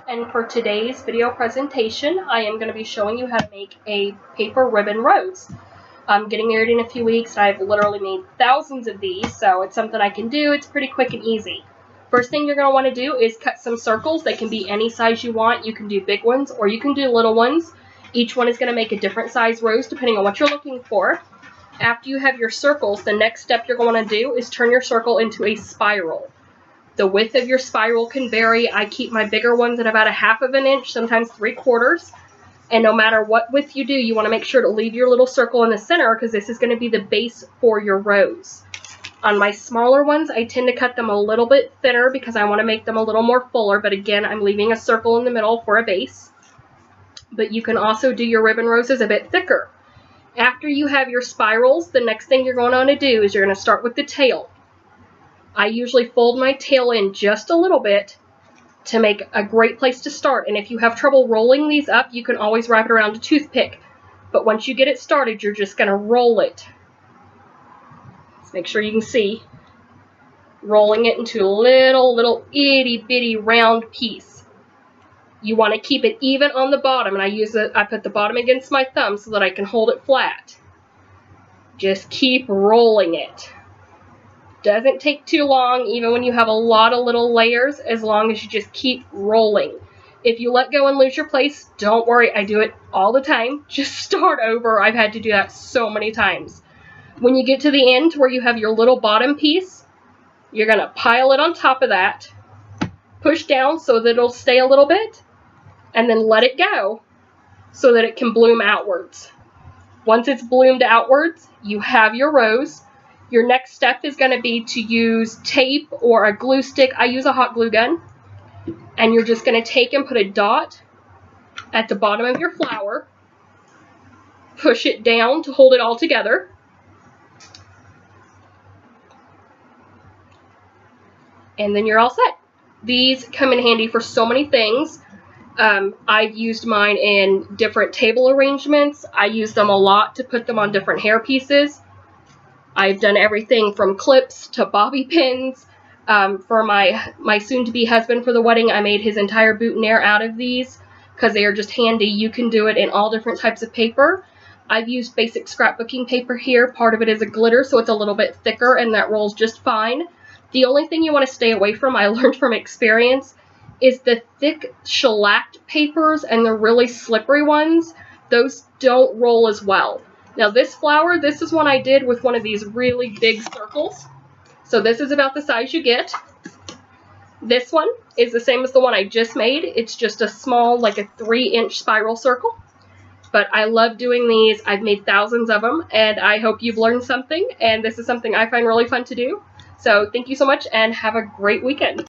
and for today's video presentation, I am going to be showing you how to make a paper ribbon rose. I'm getting married in a few weeks. I've literally made thousands of these, so it's something I can do. It's pretty quick and easy. First thing you're going to want to do is cut some circles. They can be any size you want. You can do big ones or you can do little ones. Each one is going to make a different size rose depending on what you're looking for. After you have your circles, the next step you're going to do is turn your circle into a spiral. The width of your spiral can vary. I keep my bigger ones at about 1/2 of an inch, sometimes 3/4. And no matter what width you do, you want to make sure to leave your little circle in the center because this is going to be the base for your rose. On my smaller ones, I tend to cut them a little bit thinner because I want to make them a little more fuller. But again, I'm leaving a circle in the middle for a base. But you can also do your ribbon roses a bit thicker. After you have your spirals, the next thing you're going to want to do is you're going to start with the tail. I usually fold my tail in just a little bit to make a great place to start. And if you have trouble rolling these up, you can always wrap it around a toothpick. But once you get it started, you're just going to roll it. Let's make sure you can see. Rolling it into a little itty bitty round piece. You want to keep it even on the bottom, and I put the bottom against my thumb so that I can hold it flat. Just keep rolling it. Doesn't take too long, even when you have a lot of little layers, as long as you just keep rolling. If you let go and lose your place, don't worry, I do it all the time. Just start over. I've had to do that so many times. When you get to the end where you have your little bottom piece, you're going to pile it on top of that, push down so that it'll stay a little bit, and then let it go so that it can bloom outwards. Once it's bloomed outwards, you have your rose. Your next step is going to be to use tape or a glue stick. I use a hot glue gun. And you're just going to take and put a dot at the bottom of your flower. Push it down to hold it all together. And then you're all set. These come in handy for so many things. I've used mine in different table arrangements. I use them a lot to put them on different hair pieces. I've done everything from clips to bobby pins. For my soon-to-be husband for the wedding, I made his entire boutonniere out of these because they are just handy. You can do it in all different types of paper. I've used basic scrapbooking paper here. Part of it is a glitter, so it's a little bit thicker, and that rolls just fine. The only thing you want to stay away from, I learned from experience, is the thick shellacked papers and the really slippery ones. Those don't roll as well. Now this flower, this is one I did with one of these really big circles. So this is about the size you get. This one is the same as the one I just made. It's just a small, like a 3-inch spiral circle. But I love doing these. I've made thousands of them, and I hope you've learned something. And this is something I find really fun to do. So thank you so much, and have a great weekend.